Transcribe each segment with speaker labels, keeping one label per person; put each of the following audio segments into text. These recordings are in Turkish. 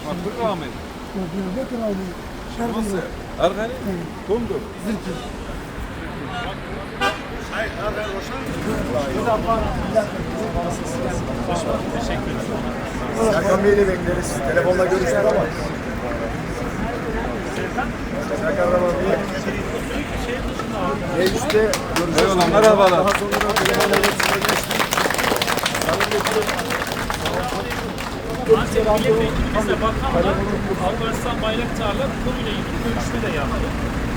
Speaker 1: Makbul Rahmet.
Speaker 2: Şarkı
Speaker 1: Nasıl? Ergani? Kumdur.
Speaker 3: Serkan Bey'i bekleriz. Telefonla görüştük ama. Serkan Bey'i mecliste görüşürüz.
Speaker 1: Eyvallah, merhabalar.
Speaker 3: Daha sonra da telefonla iletişime
Speaker 4: Antep milletvekilimizle bakanla Alparslan Bayraktar'la konuyla ilgili görüşme de yaptı.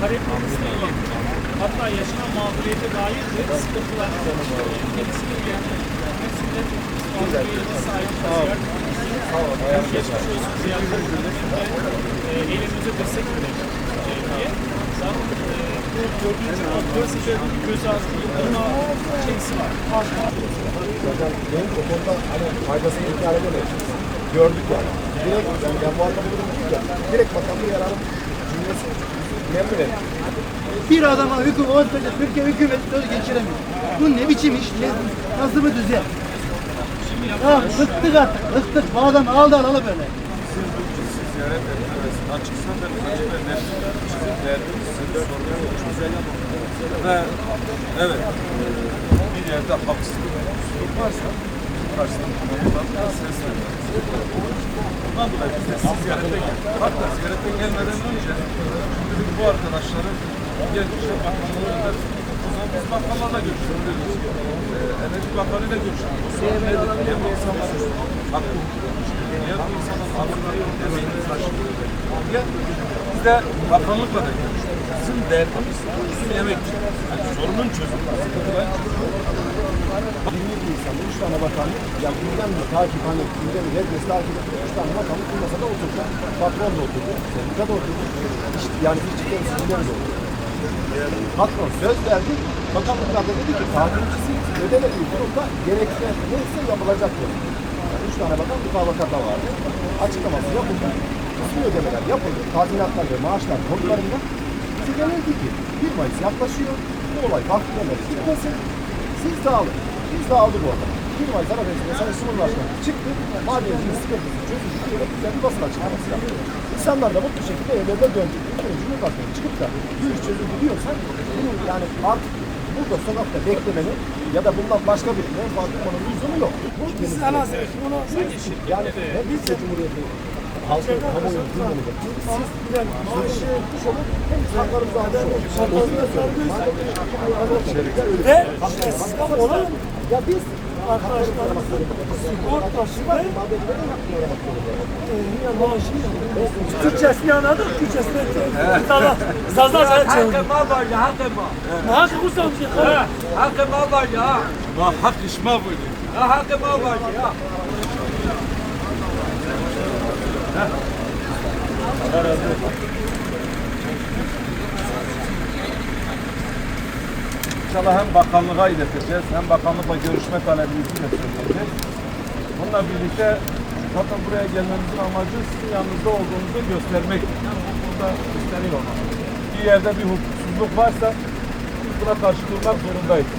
Speaker 4: Taleplerimizle iletti. Hatta yaşanan mağduriyete dair de sıkıntılar kendisine iletti. Hepsinde mağduriyete sahip ziyaret geçmiş olsun ziyaret edildiğinde elimize destek verelim diye. Zaten bu gördüğünüz Avrupa'nın gözaltı yıllarına şeysi var.
Speaker 3: zaten benim o konuda hani faydasını inkar edemeyiz. Gördük yani. Direkt ben bu arada bunu değil de direkt bakanlığı yararım cümlesi memnun ettim.
Speaker 2: Bir adama hüküm ortada Türkiye hükümeti söz geçiremiyor. Bu ne biçim iş? Nasıl bir düzen? Ya bıktık artık, bıktık. Bu adam aldı alalı böyle.
Speaker 1: Ziyaret etmeniz açıksa da açık ve net. Sizin derdiniz, sizin sorununuz ve evet bir yerde haksızlık varsa karşısında sesleniriz. Bundan dolayı biz de siz ziyarete geldik. Hatta ziyarete gelmeden önce şimdi bu arkadaşların gelmişler bakanlığında o zaman biz bakanlarla görüştük. Enerji Bakanı'yla görüştük. O sorun nedir? Niye bu insanların hakkı niye bu insanların hakları emeğini taşıyor? Biz de bakanlıkla da görüştük. Bizim derdimiz bizim emekçi. Yani sorunun çözülmesi.
Speaker 3: Bilmiyor bir insan, 3 tane bakanlık, ya gündemle takip, hani gündemi herkes takip ediyor. 3 tane bakanlık bu masada oturdu. Patron da oturdu, sendika da oturdu. İşte, yani işçi temsilcileri de oturdu. Patron söz verdi, bakanlıklarda dedi ki tatilcisiyiz, ödemediği durumda gerekli neyse yapılacak dedi. Yani 3 tane bakan mutabakata vardı. Açıklaması yapıldı. Kısmi ödemeler yapıldı. Tazminatlar ve maaşlar konularında bize denildi ki 1 Mayıs yaklaşıyor. Bu olay mahkemeleri gitmesin. Siz dağılın. Biz dağıldık orada. 1 Mayıs arabesinde Sayın Cumhurbaşkanı çıktı. Madencinin sıkıntısı çözüldü diye güzel bir basın açıklaması yaptı. İnsanlar da mutlu şekilde evlerine döndü. Cumhurbaşkanı çıkıp da bu iş çözüldü diyorsa bunun yani artık burada sokakta beklemenin ya da bundan başka bir menfaat bulmanın lüzumu yok. Biz yani hem biz de Cumhuriyeti halkın kamuoyunun gündeminde siz sürüşü etmiş olur hem haklarımızı almış olur.
Speaker 2: Ve olur mu?
Speaker 3: Ya biz
Speaker 2: Arkadaşlarımız sigortası var. Türkçesini anladık, Türkçesini sazlar çevirdik.
Speaker 5: ما باجي حق ما
Speaker 2: Maaşı bu savcı.
Speaker 5: حق ما باجي ها
Speaker 1: Ma hak işma böyle.
Speaker 5: حق ما باجي ها
Speaker 1: İnşallah hem bakanlığa ileteceğiz, hem bakanlıkla görüşme talebimizi de söyleyeceğiz. Bununla birlikte zaten buraya gelmemizin amacı sizin yanınızda olduğunuzu göstermek. Burada gösteriyor. Bir yerde bir hukuksuzluk varsa biz buna karşı durmak zorundayız.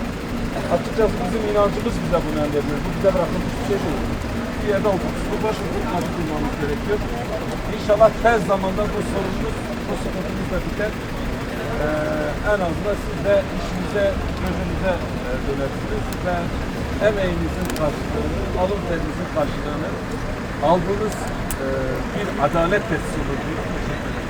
Speaker 1: Açıkçası bizim inancımız bize bunu emrediyor. Bu bize bırakılmış bir şey değil. Bir yerde hukuksuzluk varsa hukukla durmamız gerekiyor. İnşallah tez zamanda bu sorunumuz, bu sıkıntımız da biter. En azından siz de işinize, gözünüze dönersiniz ve emeğinizin karşılığını, alın terinizin karşılığını aldığınız bir adalet tesisi olur diye teşekkür ederim.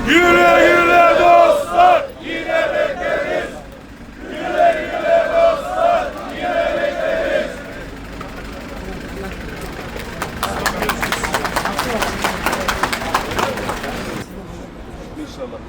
Speaker 1: Güle güle dostlar, yine bekleriz. Güle güle dostlar, yine bekleriz. İnşallah.